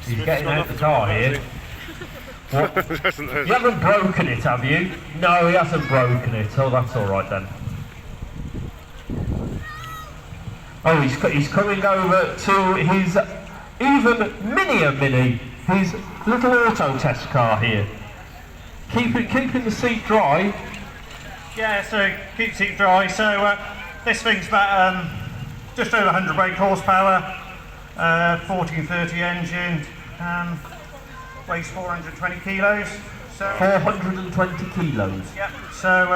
He's getting out the car here. What? You haven't broken it, have you? No, he hasn't broken it. Oh, that's all right then. Oh, he's coming over to his even mini, his little auto test car here. Keeping the seat dry. Yeah, so keep the seat dry. So this thing's about just over 100 brake horsepower, 1430 engine, weighs 420 kilos. So 420 kilos. Yeah. So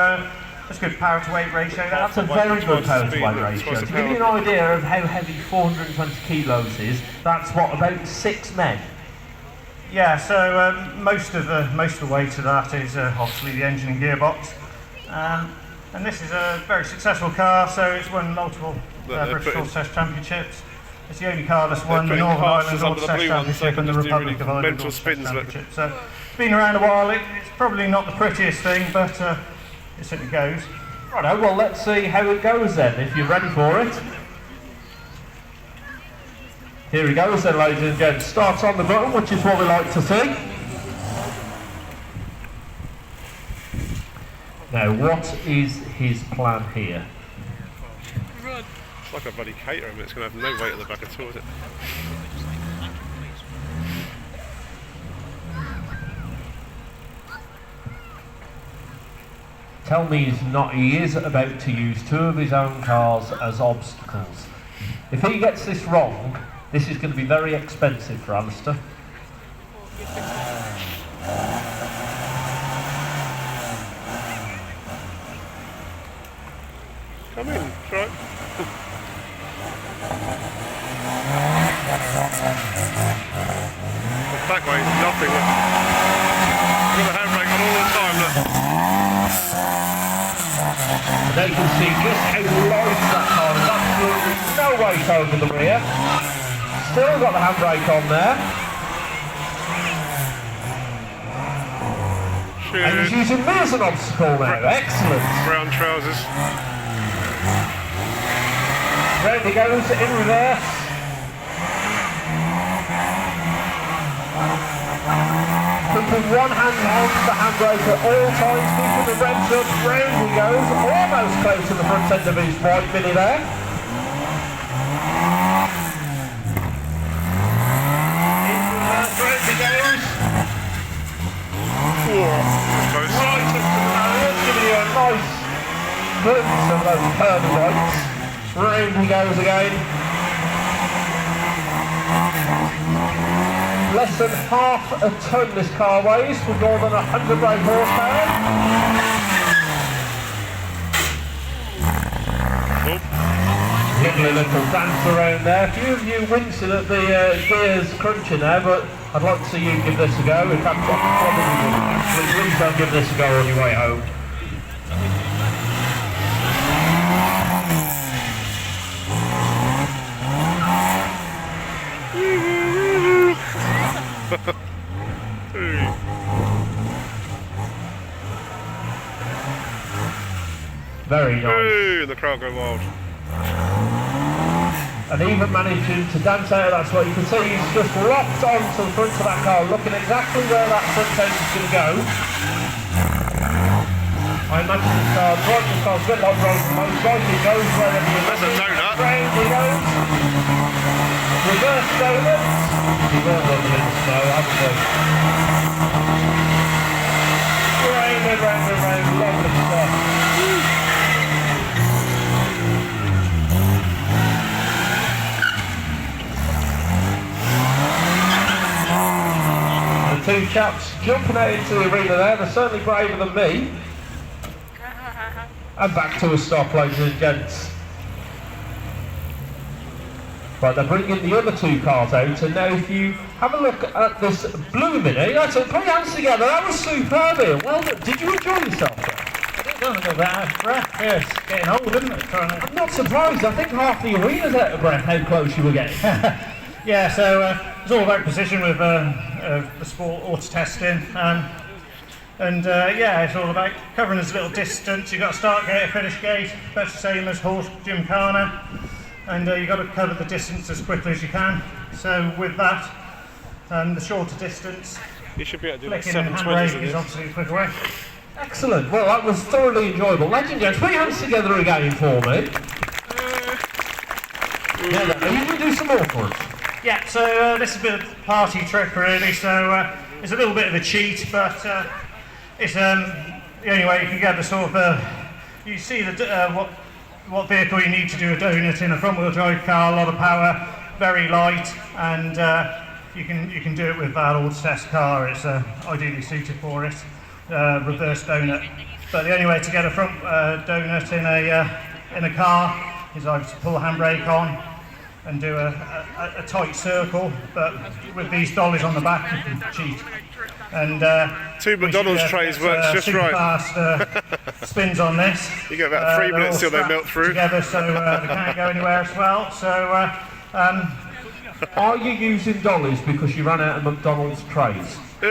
that's a good power to weight ratio. That's a very good power to weight ratio. To give you an idea of how heavy 420 kilos is, that's what, about 6 men? Yeah. So most of the weight of that is obviously the engine and gearbox. And this is a very successful car, so it's won multiple British Auto Test Championships. It's the only car that's won the Northern Ireland Auto Test Championship and the Republic of Ireland Auto Test Championship. So it's been around a while. It's probably not the prettiest thing, but it certainly goes. Righto, well let's see how it goes then, if you're ready for it. Here he goes then, ladies and gents. Starts on the button, which is what we like to see. Now, what is his plan here? It's like a bloody caterer, but it's going to have no weight at the back at all, is it? Tell me he is about to use 2 of his own cars as obstacles. If he gets this wrong, this is going to be very expensive for Alistair. Come in, try. The back way is nothing. You've got the handbrake on all the time, look. And there you can see just how light that car is. Absolutely no weight over the rear. Still got the handbrake on there. Shoot. And he's using me as an obstacle now. Excellent. Brown trousers. Round he goes in reverse. Keeping one hand on the handbrake at all times, keeping the revs up. Round he goes, almost close to the front end of his white Mini there. In reverse, round he goes. Close. Right up to the barrier, giving you a nice glimpse of those curvy lights. Round he goes again. Less than half a tonne this car weighs, with more than 100 brake horsepower. Lovely little dance around there. A few of you wincing at the gears crunching there, but I'd like to see you give this a go. In fact, I probably would. Please don't give this a go on your way home. Very nice. Ooh, the crowd go wild. And even managing to dance out, that's what you can see, he's just locked onto the front of that car, looking exactly where that front end is going to go. I imagine this car's a bit like road and most likely goes wherever you That's a donut. Round he goes. Reverse donuts. We've all done them in the snow, haven't we? Round and round and round, lovely stuff. The two chaps jumping out into the arena there, they're certainly braver than me. And back to a stop, ladies and gents. Right, they're bringing the other 2 cars out, and now if you have a look at this blue Mini, I said, put your hands together, that was superb here. Well done. Did you enjoy yourself there? I don't know about out of breath. Yeah, it's getting old, isn't it? I'm not surprised, I think half the arena's out of breath how close you were getting. Yeah, so it's all about precision with the sport auto testing. Yeah, it's all about covering this little distance. You've got a start gate, a finish gate, that's the same as horse gymkhana, and you've got to cover the distance as quickly as you can. So with that, The shorter distance, You should be able to do like flicking and 720s handbrake in is this. obviously a quicker way. Excellent. Well, that was thoroughly enjoyable. Ladies and gents, put your hands together again for me. There, there. Are you going to do some more for us? Yeah, so this is a bit of a party trick really, so it's a little bit of a cheat, but it's the only way you can get the sort of, you see the, what vehicle you need to do a donut in a front wheel drive car, a lot of power, very light, and you can do it with that old test car. It's ideally suited for it, reverse donut. But the only way to get a front donut in a car is either to pull the handbrake on and do a tight circle, but with these dollies on the back you can cheat. And 2 McDonald's trays works just super right. fast spins on this. You get about 3 minutes till they melt through. Together, so they can't go anywhere as well. So Are you using dollies because you ran out of McDonald's trays? It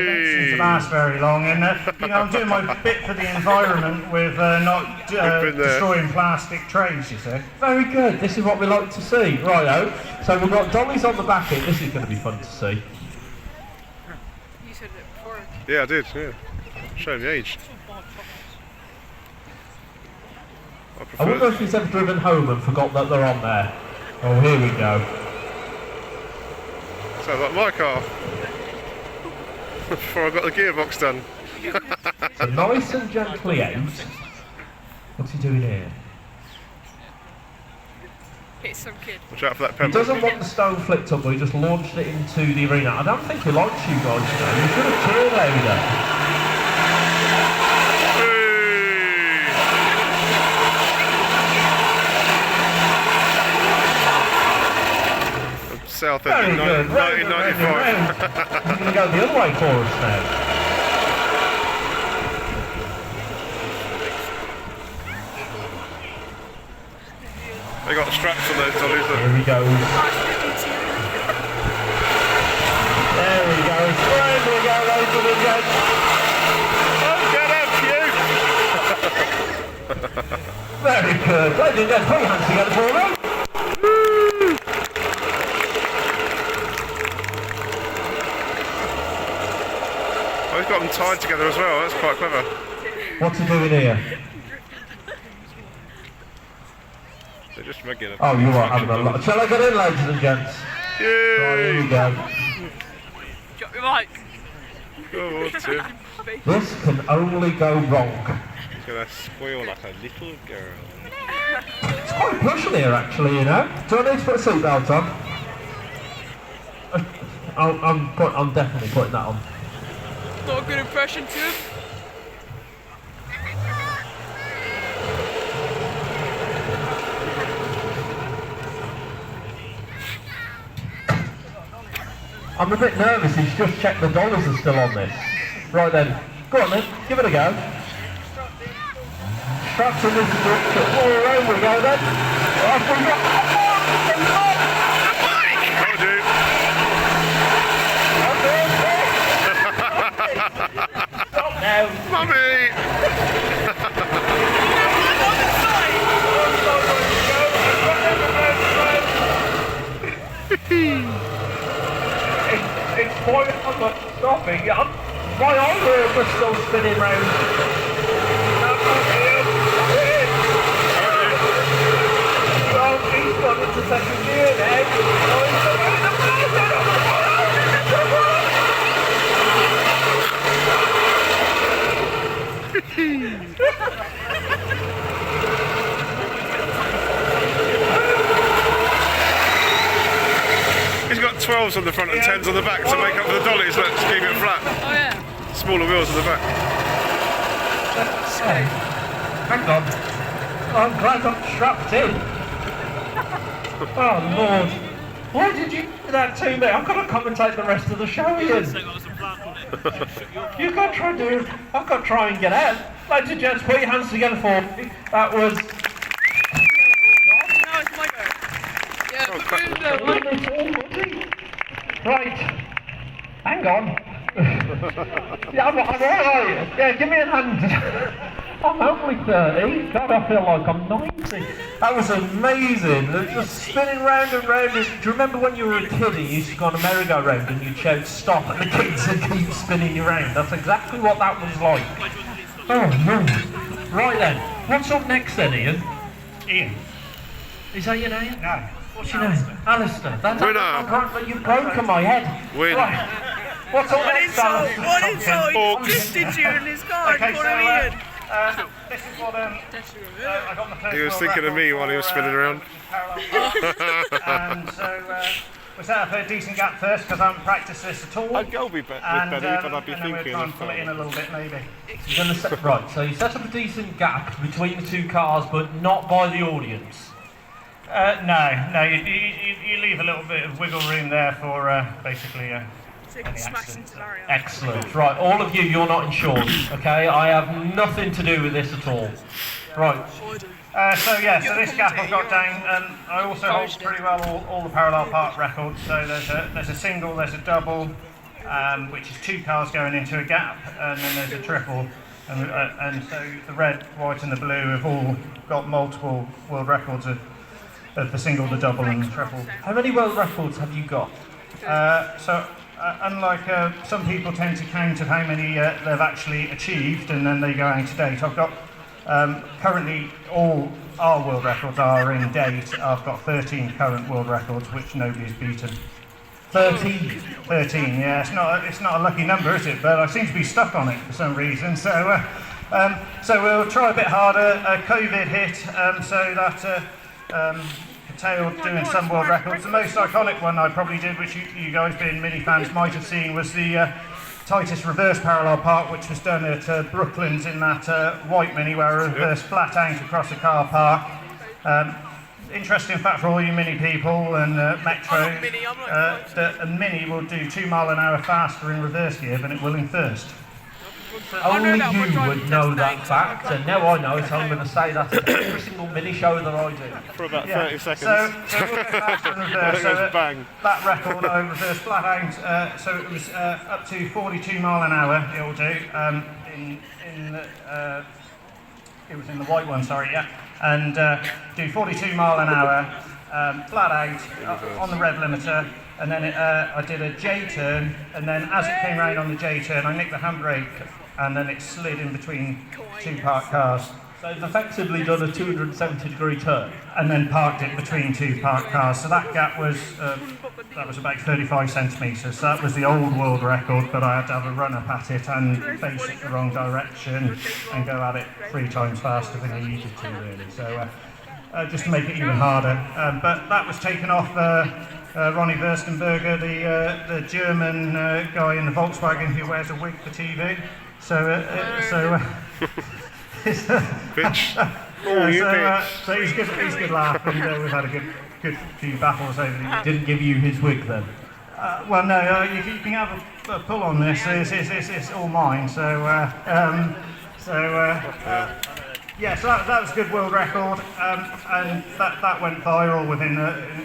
doesn't seem to last very long, and I'm doing my bit for the environment with not destroying plastic trays, you see. Very good. This is what we like to see. Righto. So we've got dollies on the back here. This is going to be fun to see. You said it before. Yeah, I did, yeah. Showing the age. I wonder if he's ever driven home and forgot that they're on there. Oh, here we go. Sounds like my car. Before I got the gearbox done. So nice and gently out. What's he doing here? Hit some kid. Watch out for that He pebble. doesn't want the stone flipped up, but he just launched it into the arena. I don't think he likes you guys, you know. You should have cheered louder. South Very End, good. 1995. He's going to go the other way for us now. They got straps on those dollies. Look. Here he goes. There he goes. There we go, ladies and gents. Oh, get up, you! Very good. Ladies and gents, put your hands together for him. Oh, he's got them tied together as well. That's quite clever. What's he doing here? They're just regular. Oh, you are having a lot. Shall I get in, ladies and gents? Right, here we Yay! go. Drop your mic. Oh, Tim. This can only go wrong. He's gonna squeal like a little girl. It's quite plush in here, actually, you know. Do I need to put a seatbelt on? I'm definitely putting that on. Not a good impression too. I'm a bit nervous. He's just checked the dollars are still on this. Right then, go on then, give it a go. Straps in this direction. Oh, there we go then. Off we go. Stop now. Mummy! It's quite I'm not stopping. My eyelids are still spinning round. Oh, he's gone into second gear now. He's got 12s on the front and 10s on the back to make up for the dollies. Look, to keep it flat. Oh yeah. Smaller wheels on the back. Hang on. I'm glad I'm strapped in. Oh Lord. Why did you do that to me? I've got to commentate the rest of the show, Ian. You've got to try and do. I've got to try and get out. Ladies and gents, put your hands together for me. That was. Now it's my go. Yeah, put me in there. Right. Hang on. Yeah, I'm alright. Yeah, give me a hand. I'm only 30. God, I feel like I'm 90. That was amazing. Just spinning round and round. Do you remember when you were a kid and you used to go on a merry-go-round and you'd shout stop and the kids would keep spinning you round? That's exactly what that was like. Oh, no. Right then. What's up next then, Ian? Ian. Is that your name? No. What's your name? Alistair. That's Winner. You've broken my head. Win. Right. What's up next, Alistair? What insult? He drifted you in his car. Okay, Call so, him Ian. this is what I got my first He was thinking of me while he was spinning around. And so we set up a decent gap first because I haven't practiced this at all. I'd go with Benny, but I'd be and then we'll thinking try and of pull it in a little bit maybe. You're gonna set, right, so you set up a decent gap between the two cars, but not by the audience. No, you leave a little bit of wiggle room there for basically So he can smash into Larry. Excellent. Right, all of you, you're not insured, okay? I have nothing to do with this at all. Right. So this gap I've got down, I also hold pretty well all the parallel park records. So there's a single, there's a double, which is 2 cars going into a gap, and then there's a triple. And so the red, white and the blue have all got multiple world records of the single, the double and the triple. How many world records have you got? Unlike some people tend to count of how many they've actually achieved and then they go out to date, I've got currently all our world records are in date. I've got 13 current world records which nobody's beaten. 13. 13, yeah. It's not a lucky number, is it? But I seem to be stuck on it for some reason. So we'll try a bit harder. COVID hit, so that curtailed doing some world records. The most iconic one I probably did, which you guys being Mini fans might have seen, was the tightest reverse parallel park, which was done at Brooklands in that white Mini, where a reverse flat out across a car park. Interesting fact for all you Mini people and Metro, that a Mini will do 2 mile an hour faster in reverse gear than it will in first. Only you would know that fact, and now I know it, so I'm going to say that at every single Mini show that I do. for about 30 seconds. So we'll go faster in reverse. Then it goes bang. That record I reversed flat out, so it was up to 42 mile an hour it will do. It was in the white one, sorry, yeah. And do 42 mile an hour, flat out, on the rev limiter. And then I did a J turn, and then as it came round on the J turn, I nicked the handbrake, and then it slid in between 2 parked cars. So it's effectively done a 270-degree turn. And then parked it between 2 parked cars. So that gap was about 35 centimetres. So that was the old world record, but I had to have a run up at it and face it the wrong direction and go at it 3 times faster than I needed to, really. So just to make it even harder. But that was taken off Ronnie Verstenberger, the German guy in the Volkswagen who wears a wig for TV. So he's good laugh, and we've had a good few battles over the years. Didn't give you his wig then? Well, no, you can have a pull on this. It's all mine. So that was a good world record, and that went viral within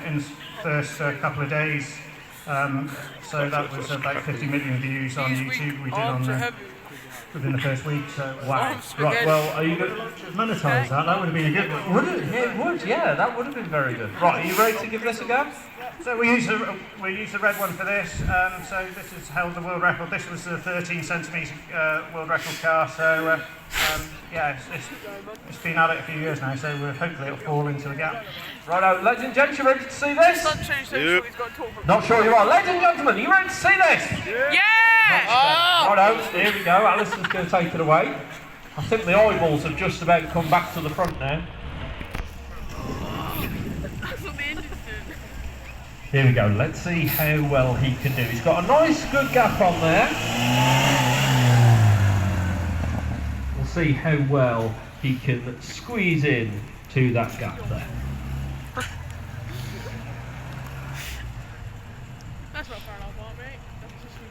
in the first couple of days. So that was about 50 million views on YouTube. We did on within the first week. So Wow. Right, well, are you going to monetize that? That would have been a good one. Would it? Yeah, it would. Yeah, that would have been very good. Right, are you ready to give this a go? So we use the red one for this. So this has held the world record. This was the 13 centimetre world record car. So it's been at it a few years now. So hopefully it'll fall into the gap. Righto, ladies and gents, you ready to see this? Yep. Not sure you are. Ladies and gentlemen, are you ready to see this? Yeah! Righto, here we go. Alison's going to take it away. I think the eyeballs have just about come back to the front now. That's what the engine's doing. Here we go. Let's see how well he can do. He's got a nice, good gap on there. We'll see how well he can squeeze in to that gap there. That's not parallel park, mate. That's just me.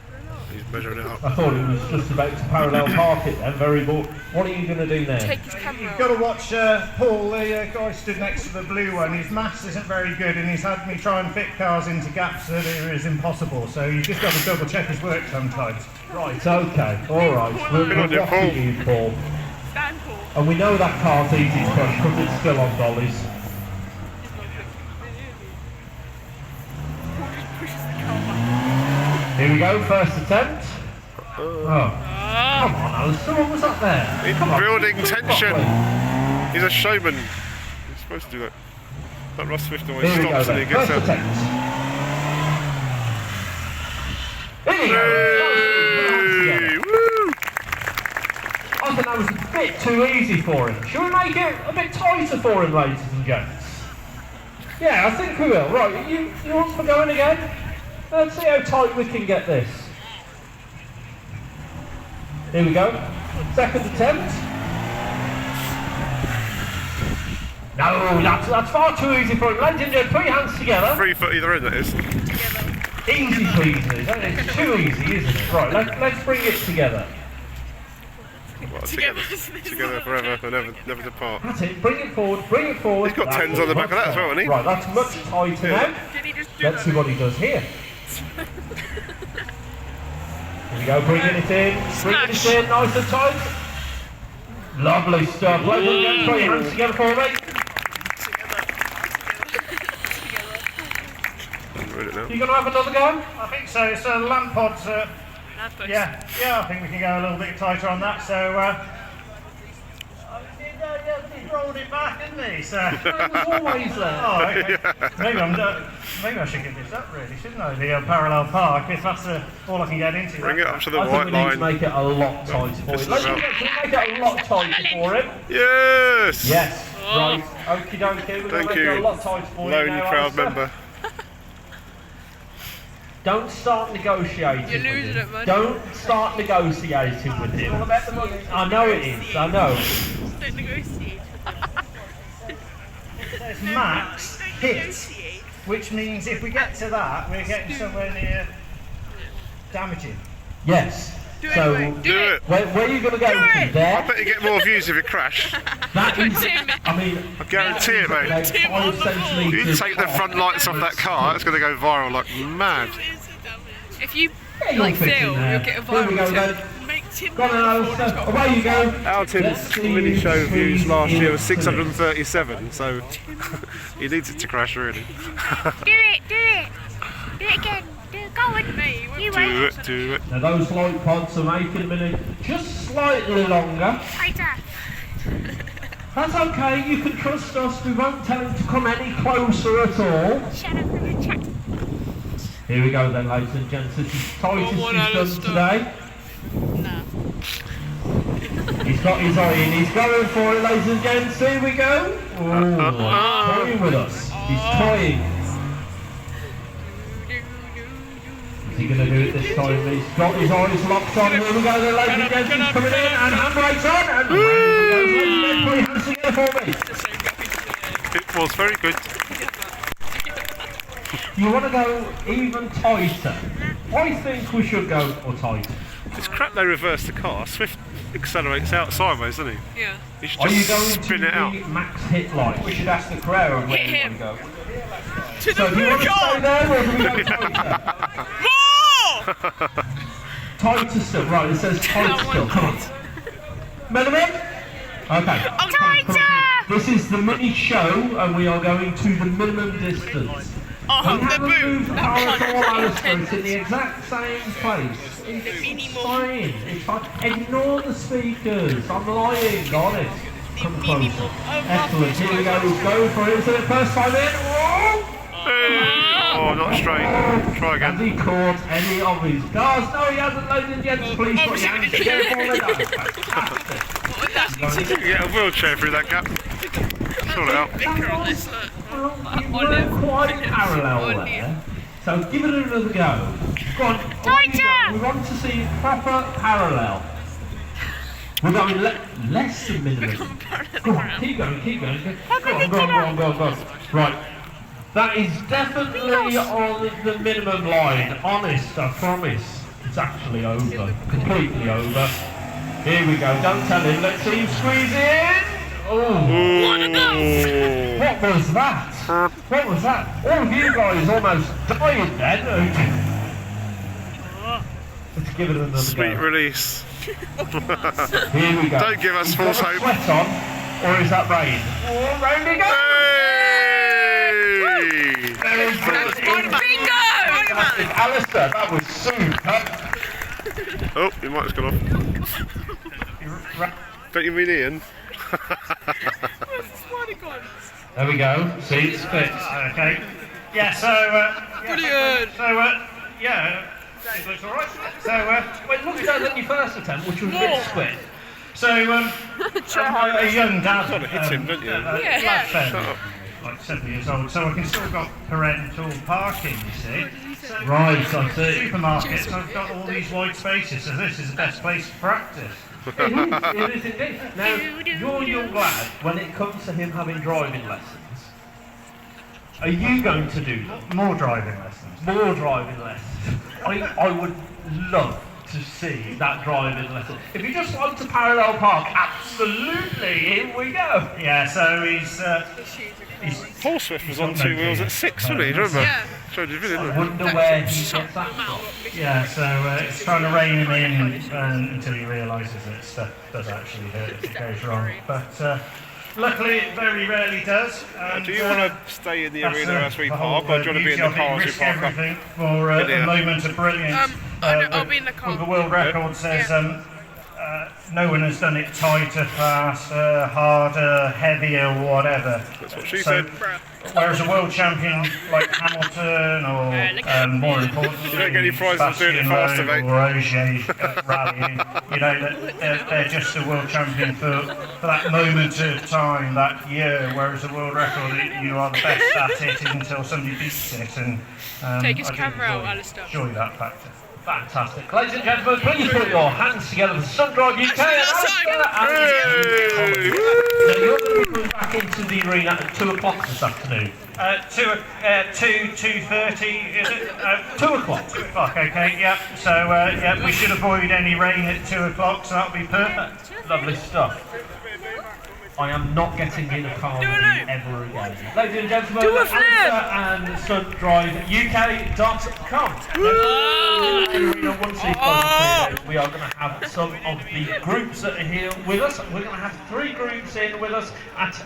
He's measuring it up. I thought he was just about to parallel park it then, very bored. What are you going to do now? Take his camera You've off. got to watch Paul, the guy stood next to the blue one. His maths isn't very good, and he's had me try and fit cars into gaps that is impossible. So you've just got to double check his work sometimes. Right, okay, alright. We'll Good on you, watch Paul. you, Paul. ankle. And we know that car's easy to push because it's still on dollies. It's not good. Paul just pushes the car back. Here we go, first attempt. Oh. Come on, Alistair, what was up there? He's Come on, building keep tension. properly. He's a showman. He's supposed to do that. That Ross Swift always Here we go stops and he then, gets first out. attempt. Here we go. Hey, woo! I think that was a bit too easy for him. Should we make it a bit tighter for him, ladies and gents? Yeah, I think we will. Right, you want for going again? Let's see how tight we can get this. Here we go. Second attempt. No, that's far too easy for him. Ladies and gents, put your hands together. 3 foot either end, that is. Easy peasy. It's too easy, isn't it? Right, let's bring it together. Well, together forever and never depart. That's it. Bring it forward. Bring it forward. He's got That's 10s on the back of that as well, hasn't he? Right, that's much tighter now. Did he just do Let's see what he does here. Here we go, bringing it in. Bringing it in, nice and tight. Lovely stuff. Ladies and gents, put your hands together for me. Read it now. You going to have another go? I think so. So the lamp pods, yeah, I think we can go a little bit tighter on that. So he rolled it back, didn't he? So It was always there. oh, okay. Maybe I should give this up, really, shouldn't I? The parallel park, if that's all I can get into. Bring it up to the I white think we need to line. make it a lot tighter for him. This is Ladies and about- gents, can we make it a lot tighter for him? Yes! Yes, right. Okie dokie, we're going Thank to make you, it a lot tighter for you lone now, crowd Alistair. member. Don't start negotiating You're with losing him. it, man. Don't start negotiating with him. All about the money. I know it is, I know. Don't negotiate. There's max hit, Negotiate. which means if we get to that, we're getting somewhere near damaging. Yes. Do it So, anyway. Do it! where are you going to go to? I There? bet you get more views if you crash. That is, Tim. I mean, I guarantee it, mate. about Tim on 5 the floor. centimetres You take the front lights off that car, it's going to go viral like mad. If you you'll like fit in fail, there. you'll get a Here we go viral then. tip. Make Tim Go on then, Alistair. Away you go. Our Let's Tim's see mini show who's views last year was into it. 637, so he needs it to crash really. Do it, do it. Do it again. Do it, go on. Mate, You Do wait. it, do it. Now those light pods are making them in just slightly longer. Tighter. That's okay, you can trust us. We won't tell him to come any closer at all. Shut up and chat. Here we go then, ladies and gents. This is tightest Go on, he's done Alistair. today. Nah. He's got his eye in. He's going for it, ladies and gents. Here we go. Oh, toying with us. He's toying. Is he going to do it this time? He's got his eyes locked on. Here we go then, ladies and gents. He's coming in and handbrakes on. And round he goes. Ladies and gents, put your hands together for me. Just so happy to It was very good. You want to go even tighter? I think we should go more tight. It's crap they reversed the car. Swift accelerates out sideways, doesn't he? Yeah. He should Are you just going spin to it out. the max hit line? We should ask the crowd where Hit you him. want to go. To So the do you want to stay car! there or do we go tighter? More! Tighter still. Right, it says tight still. Come on. Minimum? Okay. Tighter! This is the mini show and we are going to the minimum distance. Oh, We the haven't moved boot! our That door can't Alistair. be It's in the exact same place. It's minimal. fine. It's fine. Ignore the speakers. I'm lying, honest. Come closer. minimal. Excellent. Here we go. Go for it. Is it first time in? Whoa! Oh, not straight. Try Has again. he caught any of his cars? No, he hasn't, ladies and gents. Please put your hands together for me. That's fantastic. What would that do You can get a wheelchair through that gap. Sort it out. Vicar on this, look. Well, you weren't quite parallel there. So give it another go. Go on. Tighter! We want to see proper parallel. We're going less than minimum. Go on, keep going, keep going. Go on. Right. That is definitely on the minimum line. Honest, I promise. It's actually over. Completely over. Here we go. Don't tell him. Let's see him squeeze in. Oh. Ooh. What was that? What was that? All of you guys almost died then. Let's give it another Sweet go. release. Here we go. Don't give us He's false got a hope. sweat on, or is that rain? Oh, round he goes! Hey! Very good. Bingo! Fantastic. Alistair, that was super. Oh, he might have gone off. Don't you mean Ian? There we go. See, it spits. Okay. Yeah, so, Brilliant. So, yeah, it looks alright. So, Well, it looks better than your first attempt, which was a bit squid. so, a young dad. Sort of hit him, don't you? Lad's fairly, like 7 years old, so I can still got parental parking, you see. Right, I see. Supermarkets, I've got all these wide spaces, so this is the best place to practice. It is indeed. Now, your young lad, when it comes to him having driving lessons, are you going to do them? More driving lessons. More driving lessons? I would love to see that driving lesson. If you just want to parallel park, absolutely, here we go. Yeah, so Paul Swift was on 2 wheels at 6, wasn't he? Do you remember? Yeah. Showed you a video, I didn't wonder where he gets that from. yeah, so it's trying to rein him in until he realises that stuff does actually hurt if it goes wrong. But luckily, it very rarely does. And, Do you want to stay in the that's arena as we the park, whole, or do you want to be in the beauty of car it, as we risk park up? everything for Yeah. a moment of brilliance. I'll be in the car. The world record says no one has done it tighter, faster, harder, heavier, whatever. That's what she So, said. whereas a world champion like Hamilton or more importantly, You don't get any prizes for doing it Sebastian faster, Loeb mate. or Ogier rallying, you know, they're just a world champion for that moment of time, that year, whereas a world record, you are the best at it until somebody beats it. And Take his I do camera out, Alistair. enjoy that factor. Fantastic. Ladies and gentlemen, please put your hands together for Stunt Drive UK. Hey! Now, you're going to be coming back into the arena at 2 o'clock this afternoon. 2:30 is it? 2 o'clock. 2 o'clock, okay, yeah. So, yeah, we should avoid any rain at 2 o'clock, so that'll be perfect. Lovely stuff. I am not getting in a car with you ever again. Ladies and gentlemen, Do a flip! and stuntdriveuk.com. We are going to have some of the groups that are here with us. We're going to have 3 groups in with us at